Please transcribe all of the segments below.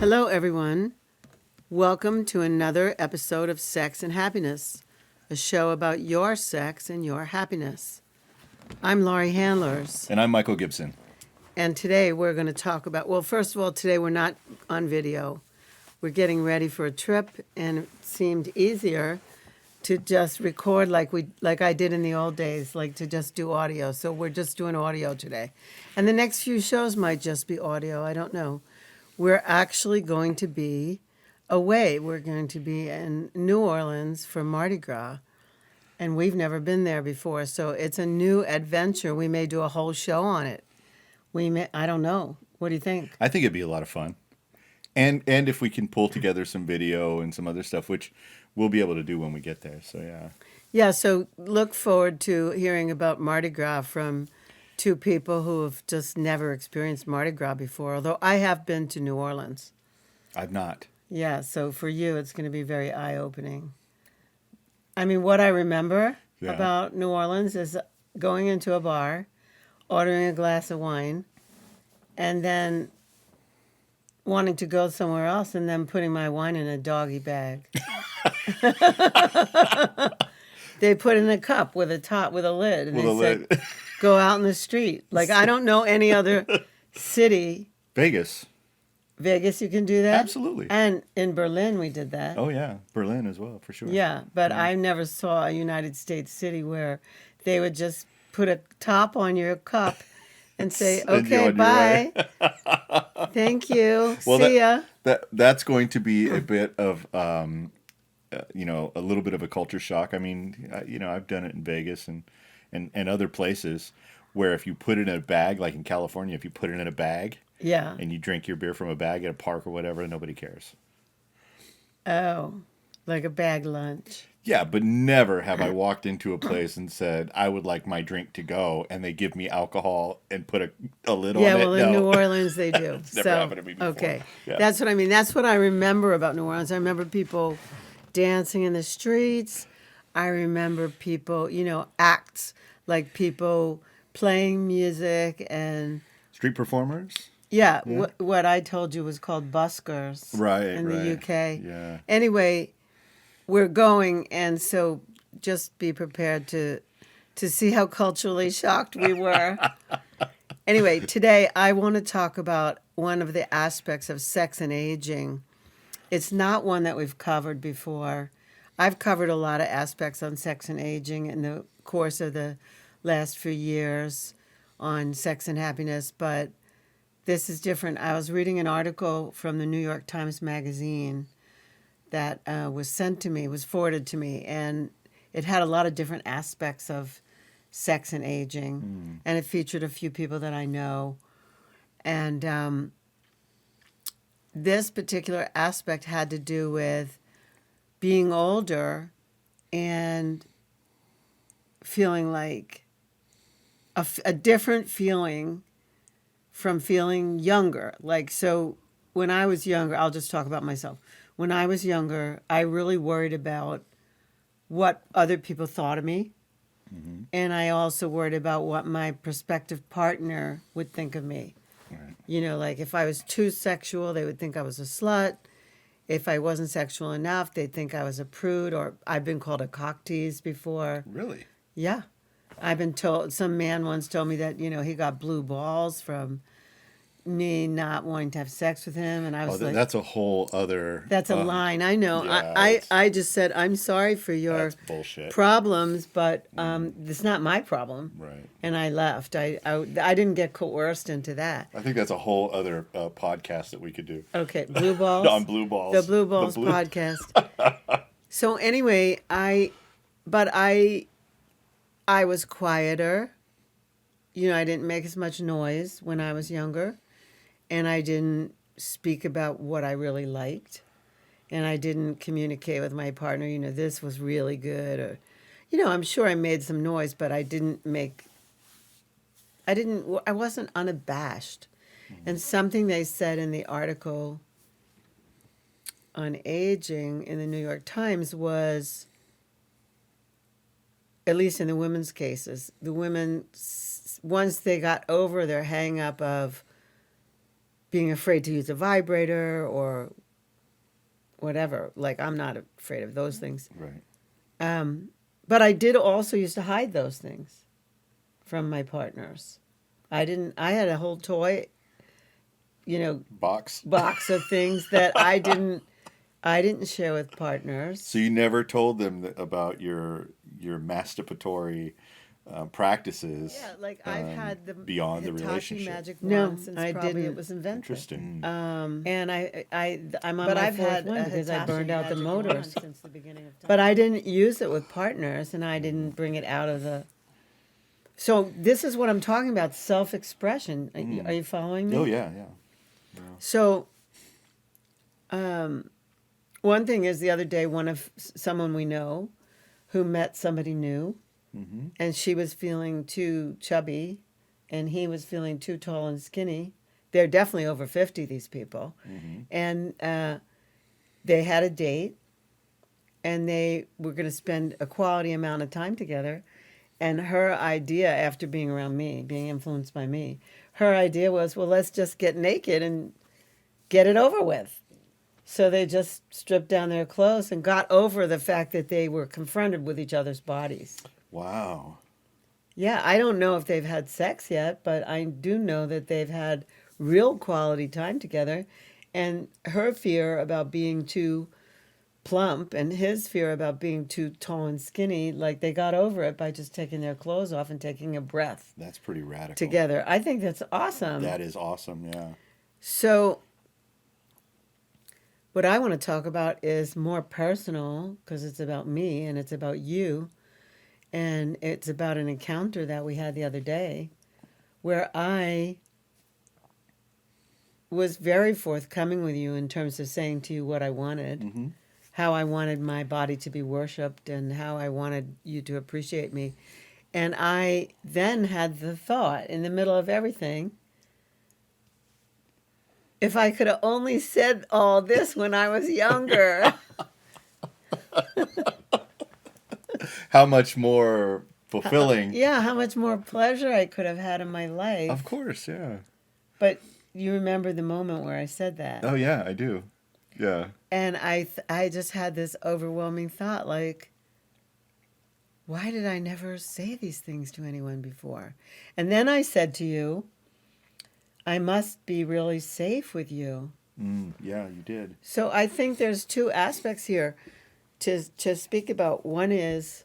Hello, everyone. Welcome to another episode of Sex and Happiness, a show about your sex and your happiness. I'm Laurie Handlers, And I'm Michael Gibson. and today we're going to talk about, well, first of all, today we're not on video. We're getting ready for a trip, and it seemed easier to just record like I did in the old days, like to just do audio. So we're just doing audio today. And the next few shows might just be audio. I don't know. We're actually going to be away. We're going to be in New Orleans for Mardi Gras, and we've never been there before. So it's a new adventure. We may do a whole show on it. I don't know. What do you think? I think it'd be a lot of fun. And if we can pull together some video and some other stuff, which we'll be able to do when we get there. So, yeah. Yeah, so look forward to hearing about Mardi Gras from two people who have just never experienced Mardi Gras before, although I have been to New Orleans. I've not. Yeah, so for you, it's going to be very eye-opening. I mean, what I remember about New Orleans is going into a bar, ordering a glass of wine, and then wanting to go somewhere else and then putting my wine in a doggy bag. They put in a cup with a top, with a lid, and they said, go out in the street. Like, I don't know any other city. Vegas, you can do that? Absolutely. And in Berlin, we did that. Oh, yeah. Berlin as well, for sure. Yeah, but I never saw a United States city where they would just put a top on your cup and say, okay, bye. Thank you. Well, see ya. That's going to be a bit of, a little bit of a culture shock. I mean, I've done it in Vegas and other places where if you put it in a bag, like in California, if you put it in a bag and you drink your beer from a bag at a park or whatever, nobody cares. Oh, like a bag lunch. Yeah, but never have I walked into a place and said, I would like my drink to go, and they give me alcohol and put a lid on it. Yeah, well, in New Orleans they do. It's never happened to me before. Okay, Yeah. That's what I mean. That's what I remember about New Orleans. I remember people dancing in the streets. I remember people, acts, like people playing music and... Street performers? Yeah. What I told you was called buskers in the UK. Yeah. Anyway, we're going, and so just be prepared to see how culturally shocked we were. Anyway, today I want to talk about one of the aspects of sex and aging. It's not one that we've covered before. I've covered a lot of aspects on sex and aging in the course of the last few years on sex and happiness, but this is different. I was reading an article from the New York Times Magazine that was forwarded to me, and it had a lot of different aspects of sex and aging, and it featured a few people that I know. And this particular aspect had to do with being older and feeling like a different feeling from feeling younger. Like, so when I was younger, I'll just talk about myself. When I was younger, I really worried about what other people thought of me. Mm-hmm. And I also worried about what my prospective partner would think of me. Right. Like if I was too sexual, they would think I was a slut. If I wasn't sexual enough, they'd think I was a prude, or I've been called a cock tease before. Really? Yeah. I've been told, some man once told me that, he got blue balls from me not wanting to have sex with him, and I was like, that's a whole other... That's a line, I know. Yeah, I just said, I'm sorry for your problems, but it's not my problem. Right. And I left. I didn't get coerced into that. I think that's a whole other podcast that we could do. Okay, Blue Balls? On Blue Balls. The Blue Balls podcast. So anyway, I was quieter. I didn't make as much noise when I was younger. And I didn't speak about what I really liked. And I didn't communicate with my partner, this was really good. Or, I'm sure I made some noise, but I wasn't unabashed. Mm-hmm. And something they said in the article on aging in the New York Times was, at least in the women's cases, the women, once they got over their hang up of being afraid to use a vibrator or whatever. Like, I'm not afraid of those things. Right. But I did also used to hide those things from my partners. I had a whole toy, Box. box of things that I didn't share with partners. So you never told them about your masturbatory practices. Yeah, like I've had the beyond the Hitachi relationship. magic No, wand since I probably didn't. it was invented. Interesting. And I'm on But my I've fourth had one a because I Hitachi burned out the magic motors. wand since the beginning of time. But I didn't use it with partners, and I didn't bring it out of the. So this is what I'm talking about: self-expression. Are you following me? Oh yeah, yeah. So, one thing is the other day, someone we know who met somebody new, and she was feeling too chubby, and he was feeling too tall and skinny. They're definitely over 50, these people. And they had a date, and they were going to spend a quality amount of time together. And her idea, after being around me, being influenced by me, her idea was, well, let's just get naked and get it over with. So they just stripped down their clothes and got over the fact that they were confronted with each other's bodies. Wow. Yeah, I don't know if they've had sex yet, but I do know that they've had real quality time together. And her fear about being too plump and his fear about being too tall and skinny, like they got over it by just taking their clothes off and taking a breath That's pretty radical. together. I think that's awesome. That is awesome, yeah. So, what I want to talk about is more personal because it's about me and it's about you. And it's about an encounter that we had the other day where I was very forthcoming with you in terms of saying to you what I wanted, how I wanted my body to be worshipped, and how I wanted you to appreciate me. And I then had the thought in the middle of everything, if I could have only said all this when I was younger. How much more fulfilling. Yeah, how much more pleasure I could have had in my life. Of course, yeah. But you remember the moment where I said that. Oh yeah, I do. Yeah. And I just had this overwhelming thought, like, why did I never say these things to anyone before? And then I said to you, I must be really safe with you. Yeah, you did. So I think there's two aspects here to speak about. One is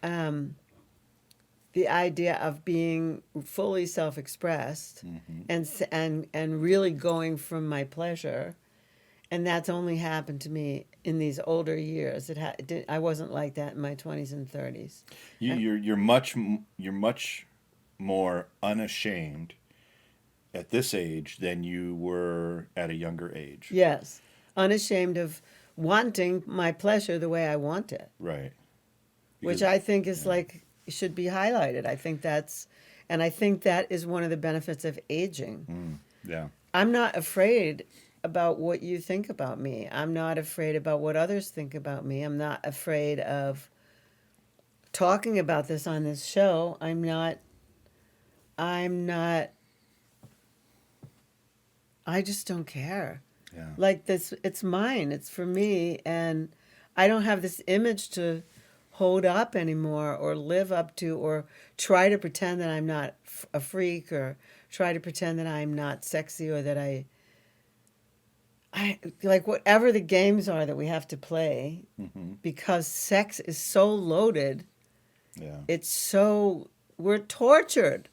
the idea of being fully self-expressed and really going from my pleasure. And that's only happened to me in these older years. I wasn't like that in my 20s and 30s. You're much more unashamed at this age than you were at a younger age. Yes. Unashamed of wanting my pleasure the way I want it. Right. Which I think is like, should be highlighted. I think that is one of the benefits of aging. Yeah. I'm not afraid about what you think about me. I'm not afraid about what others think about me. I'm not afraid of talking about this on this show. I'm not, I just don't care. Yeah. Like this, it's mine, it's for me, and I don't have this image to hold up anymore or live up to or try to pretend that I'm not a freak or try to pretend that I'm not sexy or that I like whatever the games are that we have to play because sex is so loaded. Yeah. We're tortured.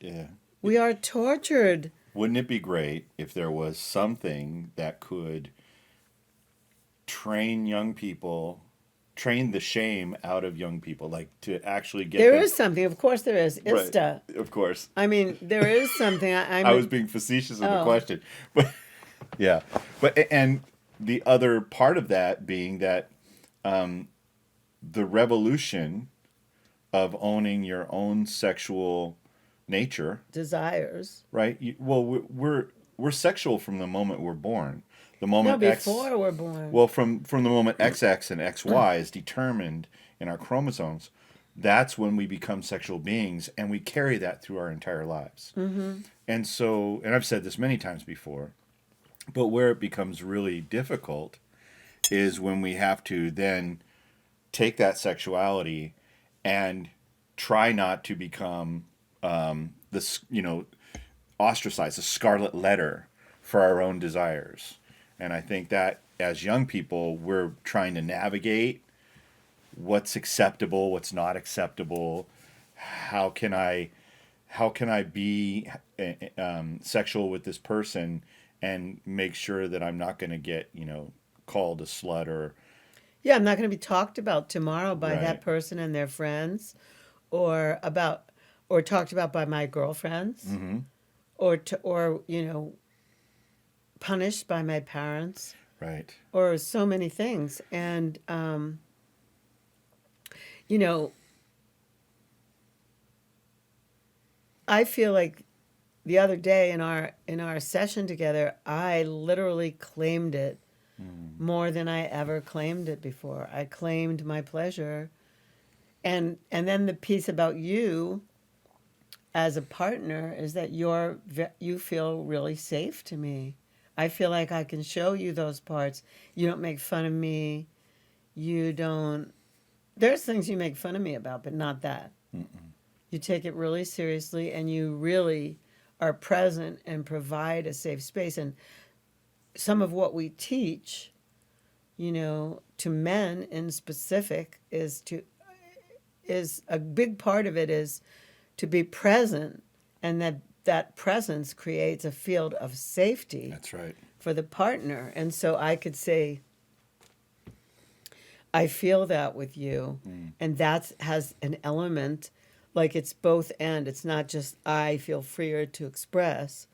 Yeah. We are tortured. Wouldn't it be great if there was something that could train the shame out of young people, like to actually get There them... is something, of course there is. ISTA. Right. Of course. I mean, there is something. I was being facetious in the question. But yeah. And the other part of that being that the revolution of owning your own sexual nature, desires, right? We're sexual from the moment we're born. The moment before we're born. Well, from the moment XX and XY is determined in our chromosomes, that's when we become sexual beings, and we carry that through our entire lives. And so, and I've said this many times before, but where it becomes really difficult is when we have to then take that sexuality and try not to become this, ostracized, a scarlet letter for our own desires. And I think that as young people, we're trying to navigate what's acceptable, what's not acceptable. How can I be sexual with this person and make sure that I'm not going to get called a slut or Yeah, I'm not going to be talked about tomorrow by right. that person and their friends, or talked about by my girlfriends, or punished by my parents, Right. or so many things. And you know, I feel like the other day in our session together, I literally claimed it more than I ever claimed it before. I claimed my pleasure. And then the piece about you as a partner is that you feel really safe to me. I feel like I can show you those parts. You don't make fun of me. You don't. There's things you make fun of me about, but not that. You take it really seriously, and you really are present and provide a safe space. And some of what we teach, to men in specific, is a big part of it is to be present, and that presence creates a field of safety. That's right. For the partner. And so I could say, I feel that with you, and that has an element, like it's both and. It's not just I feel freer to express.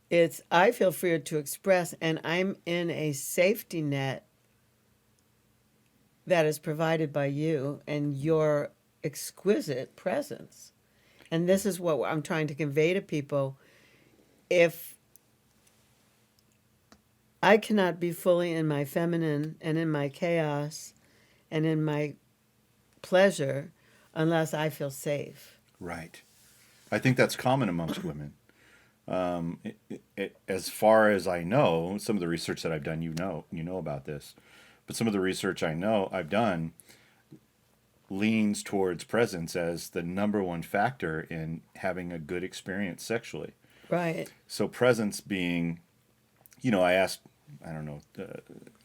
It's I feel freer to express, and I'm in a safety net that is provided by you and your exquisite presence. And this is what I'm trying to convey to people. If I cannot be fully in my feminine and in my chaos and in my pleasure unless I feel safe. Right. I think that's common amongst women. As far as I know, some of the research that I've done, you know about this, but some of the research I've done leans towards presence as the number one factor in having a good experience sexually. Right. So presence being, I asked, I don't know,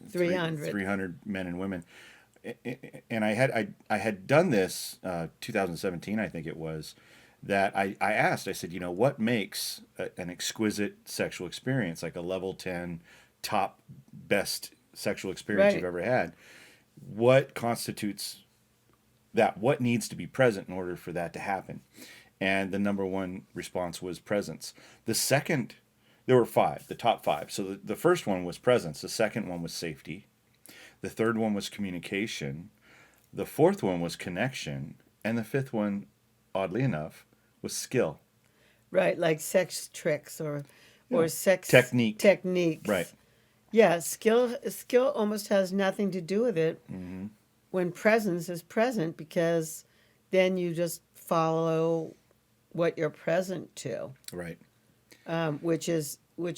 300 men and women, and I had done this 2017, I think it was, that I asked, I said, what makes an exquisite sexual experience, like a level 10 top best sexual experience you've ever had? What constitutes that? What needs to be present in order for that to happen? And the number one response was presence. The second, there were five, the top five. So the first one was presence. The second one was safety. The third one was communication. The fourth one was connection. And the fifth one, oddly enough, was skill. Right, like sex tricks or sex techniques. Right. Yeah, skill almost has nothing to do with it when presence is present, because then you just follow what you're present to. Right. Which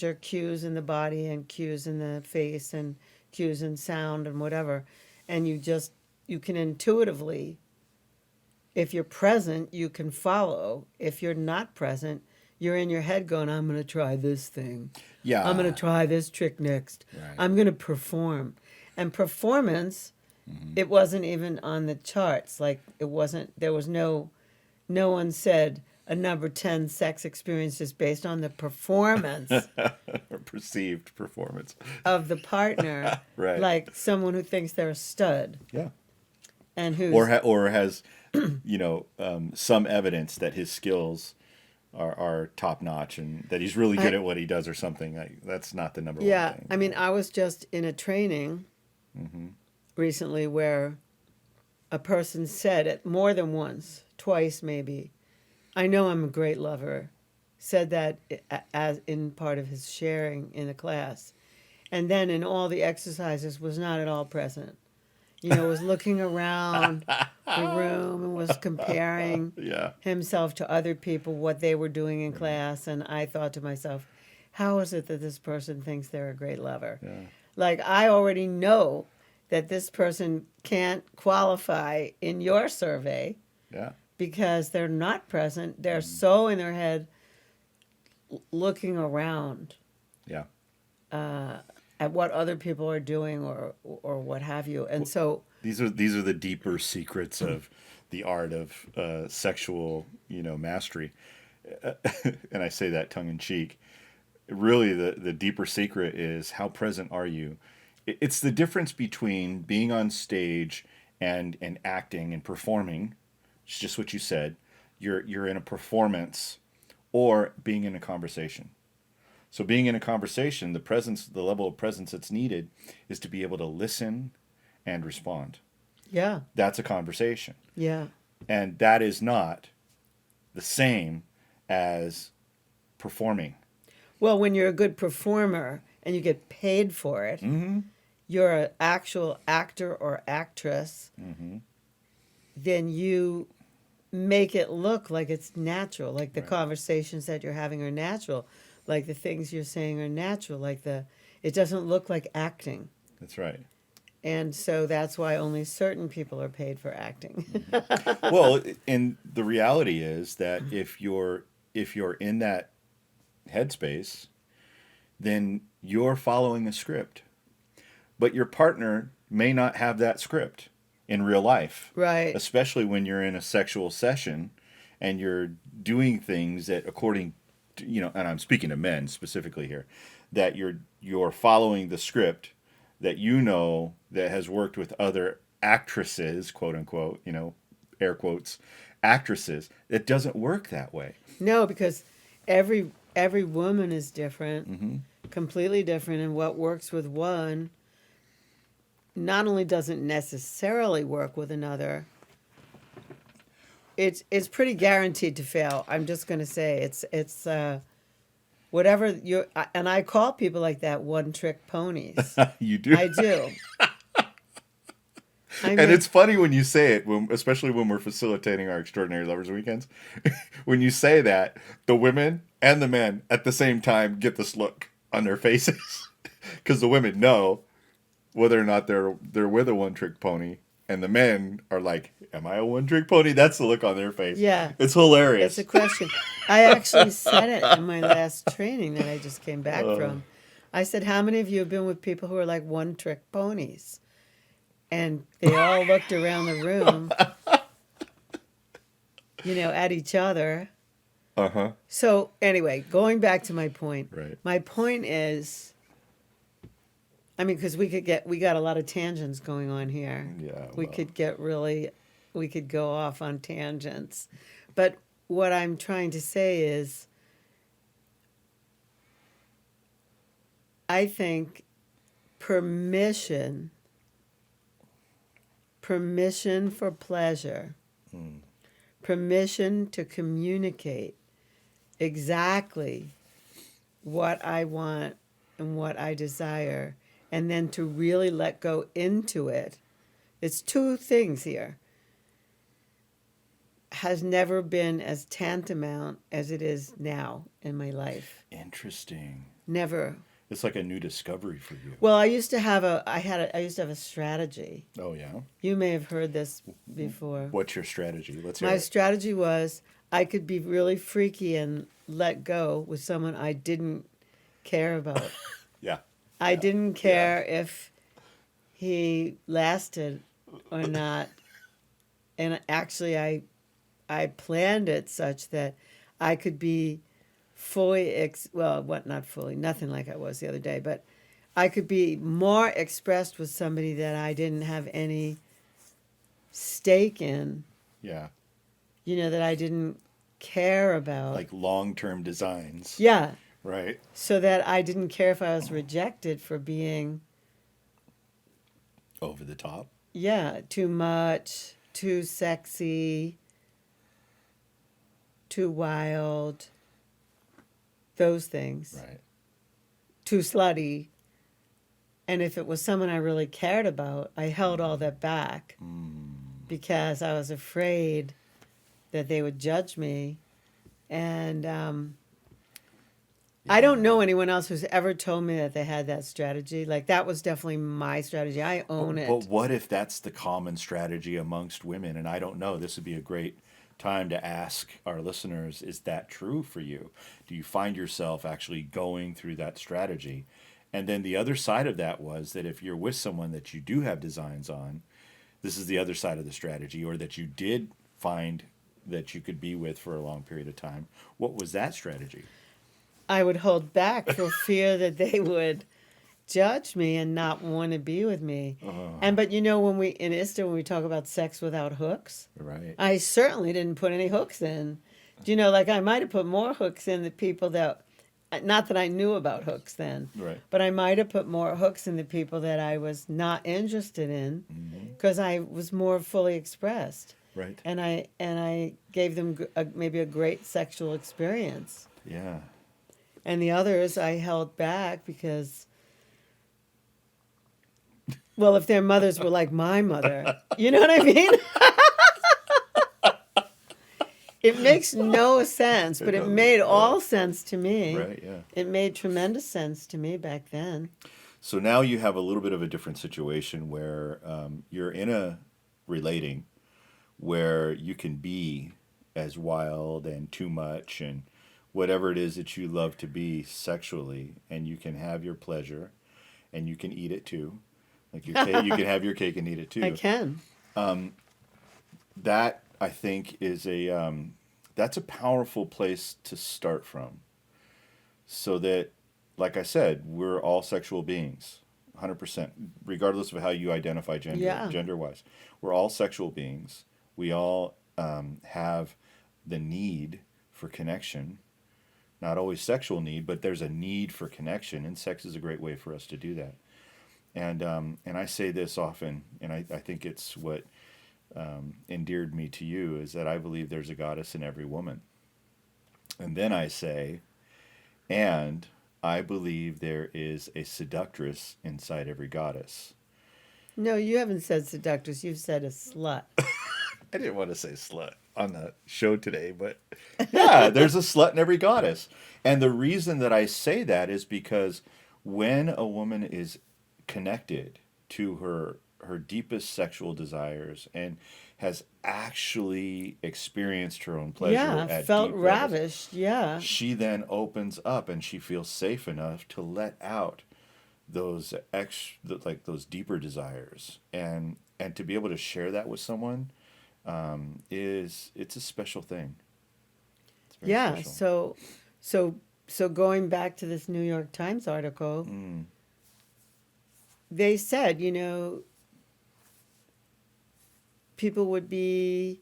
are cues in the body and cues in the face and cues in sound and whatever. And you can intuitively, if you're present, you can follow. If you're not present, you're in your head going, I'm going to try this thing. Yeah. I'm going to try this trick next. Right. I'm going to perform. And performance, it wasn't even on the charts. Like it wasn't, there was no one said a number 10 sex experience is based on the performance or perceived performance of the partner. Right. Like someone who thinks they're a stud. Yeah. And who's or has some evidence that his skills are top notch and that he's really good at what he does or something. That's not the number one thing. Yeah, I mean, I was just in a training recently where a person said it more than once, twice maybe, I know I'm a great lover, said that as in part of his sharing in the class. And then in all the exercises was not at all present. Was looking around, the room and was comparing Yeah. himself to other people, what they were doing in class. And I thought to myself, how is it that this person thinks they're a great lover? Yeah. Like, I already know that this person can't qualify in your survey Yeah. because they're not present. They're so in their head looking around Yeah. at what other people are doing or what have you. And so These are the deeper secrets of the art of sexual, mastery. And I say that tongue in cheek. Really, the deeper secret is how present are you? It's the difference between being on stage and acting and performing. It's just what you said. You're in a performance, or being in a conversation. So being in a conversation, the level of presence that's needed is to be able to listen and respond. yeah, That's a conversation. yeah. And that is not the same as performing. Well, when you're a good performer and you get paid for it, you're an actual actor or actress, then you make it look like it's natural, like the conversations that you're having are natural, like the things you're saying are natural, it doesn't look like acting. That's right. And so that's why only certain people are paid for acting. Well, and the reality is that if you're in that headspace, then you're following a script. But your partner may not have that script in real life. Right. Especially when you're in a sexual session and you're doing things that according to, and I'm speaking to men specifically here, that you're following the script that that has worked with other actresses, quote unquote, air quotes, actresses. It doesn't work that way. No, because every woman is different, completely different, and what works with one not only doesn't necessarily work with another. It's pretty guaranteed to fail. I'm just going to say it's whatever you and I call people like that one-trick ponies. You do. I do. And it's funny when you say it, especially when we're facilitating our Extraordinary Lovers Weekends. When you say that, the women and the men at the same time get this look on their faces. Because the women know whether or not they're with a one-trick pony. And the men are like, am I a one-trick pony? That's the look on their face. Yeah. It's hilarious. It's a question. I actually said it in my last training that I just came back from. I said, how many of you have been with people who are like one-trick ponies? And they all looked around the room, at each other. Uh-huh. So anyway, going back to my point. Right. My point is, because we got a lot of tangents going on here. Yeah. We could go off on tangents. But what I'm trying to say is, I think permission for pleasure, permission to communicate exactly what I want and what I desire, and then to really let go into it. It's two things here. Has never been as tantamount as it is now in my life. Interesting. Never. It's like a new discovery for you. Well, I used to have a strategy. Oh, yeah? You may have heard this before. What's your strategy? Let's hear My it. strategy was I could be really freaky and let go with someone I didn't care about. Yeah. I didn't care if he lasted or not. And actually, I planned it such that I could be fully, not fully, nothing like I was the other day, but I could be more expressed with somebody that I didn't have any stake in. Yeah. That I didn't care about. Like long-term designs. Yeah. Right. So that I didn't care if I was rejected for being over the top. Yeah, too much, too sexy, too wild. Those things. Right. Too slutty. And if it was someone I really cared about, I held all that back. because I was afraid that they would judge me. And I don't know anyone else who's ever told me that they had that strategy. Like, that was definitely my strategy. I own But it. what if that's the common strategy amongst women? And I don't know. This would be a great time to ask our listeners, is that true for you? Do you find yourself actually going through that strategy? And then the other side of that was that if you're with someone that you do have designs on, this is the other side of the strategy, or that you did find that you could be with for a long period of time. What was that strategy? I would hold back for fear that they would judge me and not want to be with me. And but you know, when we in ISTA, when we talk about sex without hooks, Right. I certainly didn't put any hooks in. Do you know, like, I might have put more hooks in the people that, not that I knew about hooks then, Right. but I might have put more hooks in the people that I was not interested in because I was more fully expressed. Right. And I gave them maybe a great sexual experience. Yeah. And the others I held back because, well, if their mothers were like my mother, you know what I mean? It makes no sense, but it made all sense to me. Right, yeah. It made tremendous sense to me back then. So now you have a little bit of a different situation where you're in a relating where you can be as wild and too much and whatever it is that you love to be sexually, and you can have your pleasure and you can eat it too. Like you can have your cake and eat it too. I can. That, I think, is that's a powerful place to start from. So that, like I said, we're all sexual beings, 100%, regardless of how you identify gender-wise. We're all sexual beings. We all have the need for connection. Not always sexual need, but there's a need for connection, and sex is a great way for us to do that. And I say this often, and I think it's what endeared me to you, is that I believe there's a goddess in every woman. And then I say, and I believe there is a seductress inside every goddess. No, you haven't said seductress. You've said a slut. I didn't want to say slut on the show today, but yeah, there's a slut in every goddess. And the reason that I say that is because when a woman is connected to her deepest sexual desires and has actually experienced her own pleasure, at felt deep ravished, levels, she then opens up and she feels safe enough to let out those those deeper desires, and to be able to share that with someone it's a special thing. It's very special. So going back to this New York Times article, they said, you know, people would be,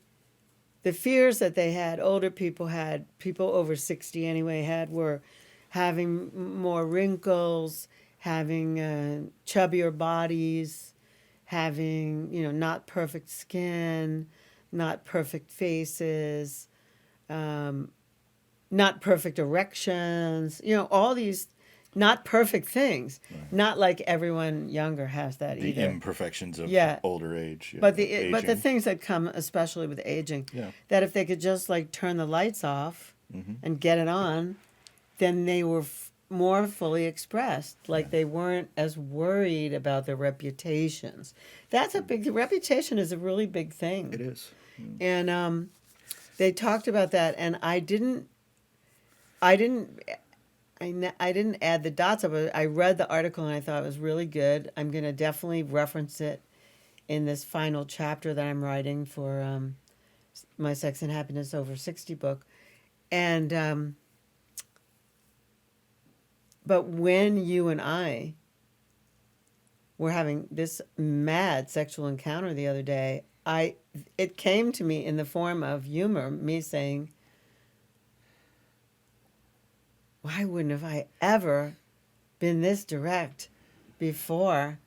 the fears that they had, older people had, people over 60 anyway had, were having more wrinkles, having chubbier bodies, having, you know, not perfect skin, not perfect faces, not perfect erections, you know, all these not perfect things. Right. Not like everyone younger has that the either. The imperfections of older age. But the things that come especially with aging, that if they could just like turn the lights off and get it on, then they were more fully expressed. Like they weren't as worried about their reputations. That's a big, reputation is a really big thing. It is. And they talked about that, and I didn't add the dots up. I read the article and I thought it was really good. I'm going to definitely reference it in this final chapter that I'm writing for my Sex and Happiness Over 60 book. And but when you and I were having this mad sexual encounter the other day, it came to me in the form of humor, me saying, why wouldn't have I ever been this direct before?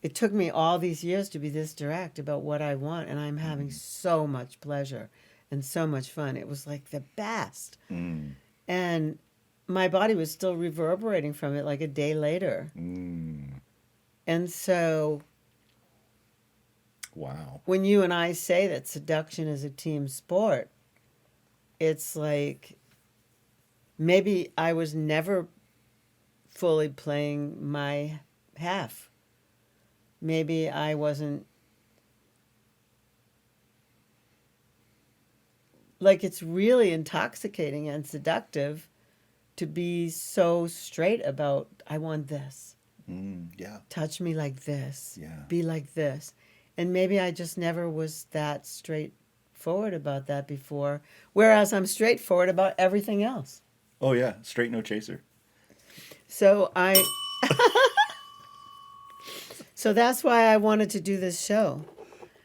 It took me all these years to be this direct about what I want, and I'm having so much pleasure and so much fun. It was like the best. And my body was still reverberating from it like a day later. And so Wow. when you and I say that seduction is a team sport, it's like maybe I was never fully playing my half. Maybe I wasn't, like, it's really intoxicating and seductive to be so straight about, I want this. Yeah. Touch me like this. Yeah. Be like this. And maybe I just never was that straightforward about that before. Whereas I'm straightforward about everything else. Oh yeah. Straight no chaser. So so that's why I wanted to do this show.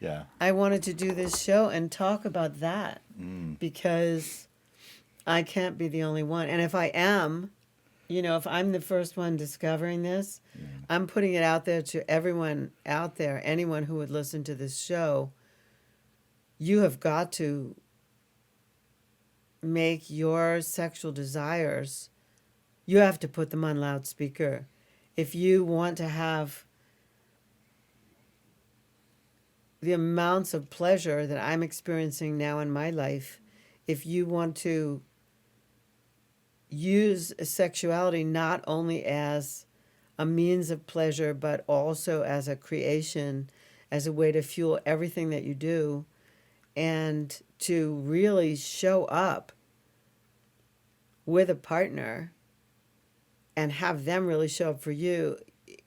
Yeah. I wanted to do this show and talk about that because I can't be the only one. And if I am, if I'm the first one discovering this, I'm putting it out there to everyone out there, anyone who would listen to this show. You have got to make your sexual desires, you have to put them on loudspeaker. If you want to have the amounts of pleasure that I'm experiencing now in my life, if you want to use sexuality not only as a means of pleasure, but also as a creation, as a way to fuel everything that you do, and to really show up with a partner and have them really show up for you,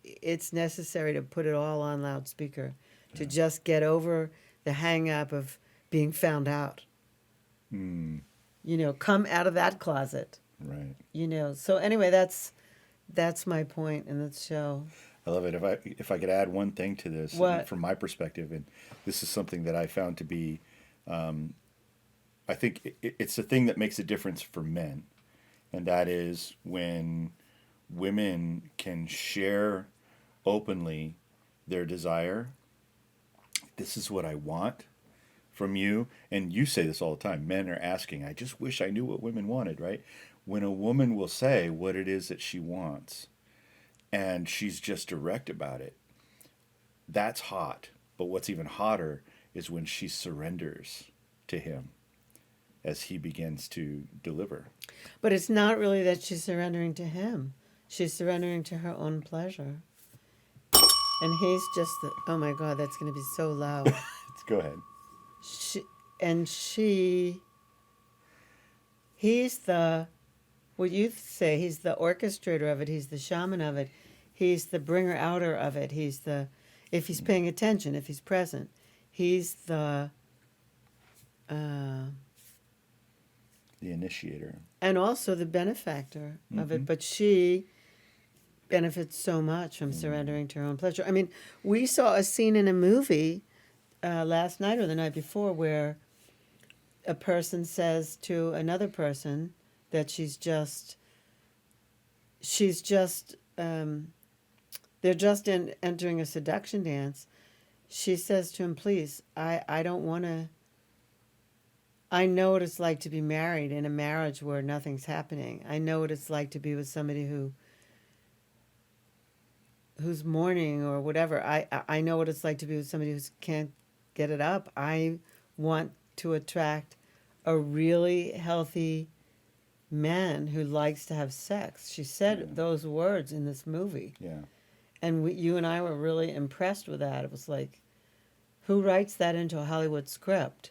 it's necessary to put it all on loudspeaker, to just get over the hang up of being found out. Come out of that closet. Right. So anyway, that's my point in the show. I love it. If I could add one thing to this, What? From my perspective, and this is something that I found to be, I think it's a thing that makes a difference for men, and that is when women can share openly their desire. This is what I want from you. And you say this all the time. Men are asking, I just wish I knew what women wanted, right? When a woman will say what it is that she wants, and she's just direct about it, that's hot. But what's even hotter is when she surrenders to him as he begins to deliver. But it's not really that she's surrendering to him. She's surrendering to her own pleasure. And he's just oh my God, that's going to be so loud. Let's go ahead. He's the, what you say, he's the orchestrator of it. He's the shaman of it. He's the bringer outer of it. He's the, if he's paying attention, if he's present, he's the initiator. And also the benefactor of it. But she benefits so much from surrendering to her own pleasure. I mean, we saw a scene in a movie last night or the night before where a person says to another person that they're just entering a seduction dance. She says to him, please, I don't want to, I know what it's like to be married in a marriage where nothing's happening. I know what it's like to be with somebody who's mourning or whatever. I know what it's like to be with somebody who can't get it up. I want to attract a really healthy man who likes to have sex. She said those words in this movie. Yeah. And you and I were really impressed with that. It was like, who writes that into a Hollywood script?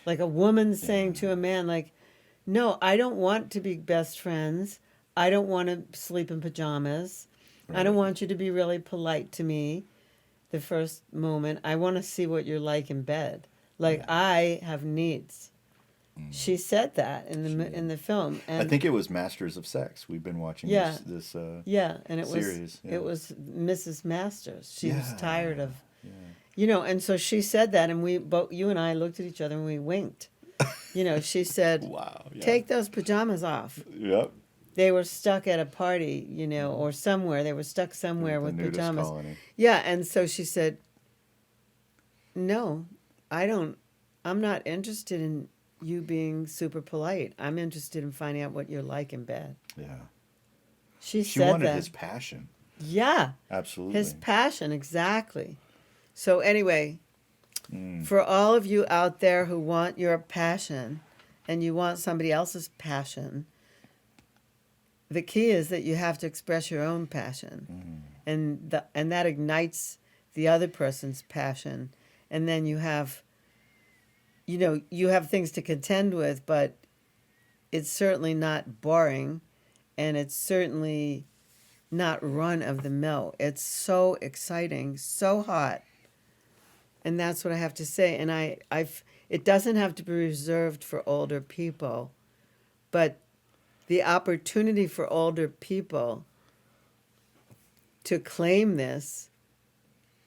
Like a woman saying to a man, like, no, I don't want to be best friends. I don't want to sleep in pajamas. Right. I don't want you to be really polite to me the first moment. I want to see what you're like in bed. Like, I have needs. She said that in the film. And I think it was Masters of Sex. We've been watching this and it series. It was Mrs. Masters. She was tired of, and so she said that, and you and I looked at each other and we winked. She said, "Wow, take those pajamas off." Yep. They were stuck at a party, or somewhere. They were stuck somewhere with pajamas. Colony. Yeah, and so she said, "No, I'm not interested in you being super polite. I'm interested in finding out what you're like in bed." Yeah. She wanted his passion. Yeah. Absolutely. His passion, exactly. So anyway, For all of you out there who want your passion and you want somebody else's passion, the key is that you have to express your own passion. And that ignites the other person's passion. And then you have things to contend with, but it's certainly not boring, and it's certainly not run of the mill. It's so exciting, so hot. And that's what I have to say. And it doesn't have to be reserved for older people, but the opportunity for older people to claim this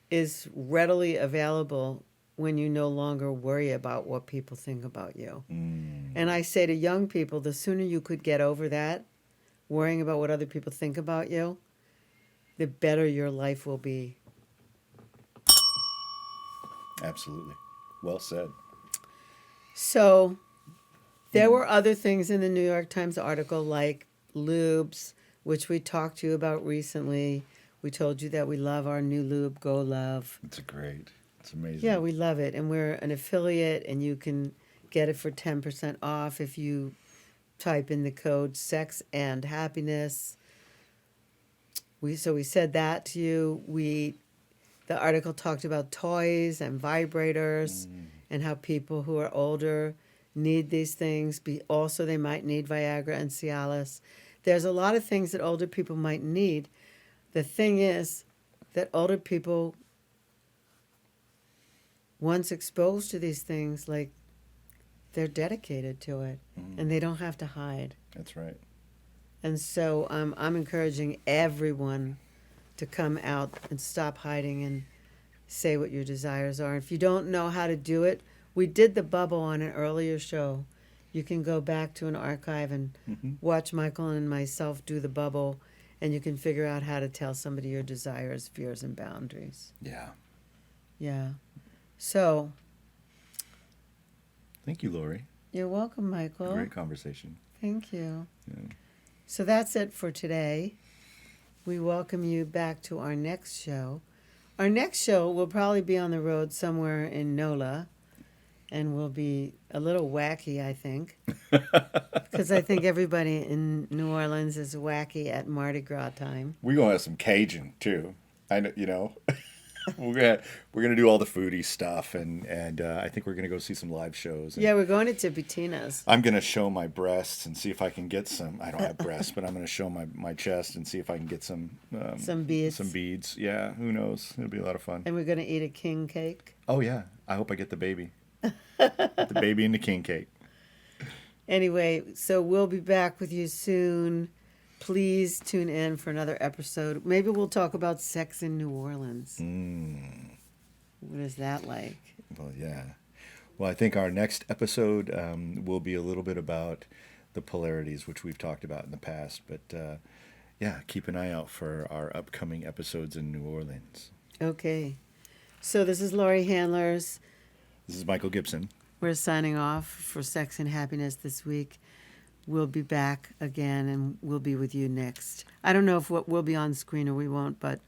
is readily available when you no longer worry about what people think about you. And I say to young people, the sooner you could get over that, worrying about what other people think about you, the better your life will be. Absolutely. Well said. So there were other things in the New York Times article, like lubes, which we talked to you about recently. We told you that we love our new lube, Go Love. It's amazing. Yeah, we love it. And we're an affiliate, and you can get it for 10% off if you type in the code Sex and Happiness. We said that to you. The article talked about toys and vibrators and how people who are older need these things. Also, they might need Viagra and Cialis. There's a lot of things that older people might need. The thing is that older people, once exposed to these things, like, they're dedicated to it, and they don't have to hide. That's right. And so I'm encouraging everyone to come out and stop hiding and say what your desires are. If you don't know how to do it, we did the bubble on an earlier show. You can go back to an archive and watch Michael and myself do the bubble, and you can figure out how to tell somebody your desires, fears, and boundaries. Yeah. Yeah. So. Thank you, Laurie. You're welcome, Michael. Great conversation. Thank you. Yeah. So that's it for today. We welcome you back to our next show. Our next show will probably be on the road somewhere in NOLA, and will be a little wacky, I think, because I think everybody in New Orleans is wacky at Mardi Gras time. We're gonna have some Cajun too. I know. we're gonna do all the foodie stuff, and I think we're gonna go see some live shows. Yeah, we're going to Tipitina's. I'm gonna show my breasts and see if I can get some. I don't have breasts, but I'm gonna show my chest and see if I can get some beads. Some beads. Yeah, who knows? It'll be a lot of fun. And we're gonna eat a king cake. Oh yeah, I hope I get the baby. The baby and the king cake. Anyway, so we'll be back with you soon. Please tune in for another episode. Maybe we'll talk about sex in New Orleans. What is that like? Well, yeah. Well, I think our next episode will be a little bit about the polarities, which we've talked about in the past. But, yeah, keep an eye out for our upcoming episodes in New Orleans. Okay. So this is Laurie Handlers. This is Michael Gibson. We're signing off for Sex and Happiness this week. We'll be back again, and we'll be with you next. I don't know if we'll be on screen or we won't, but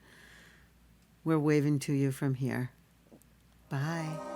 we're waving to you from here. Bye.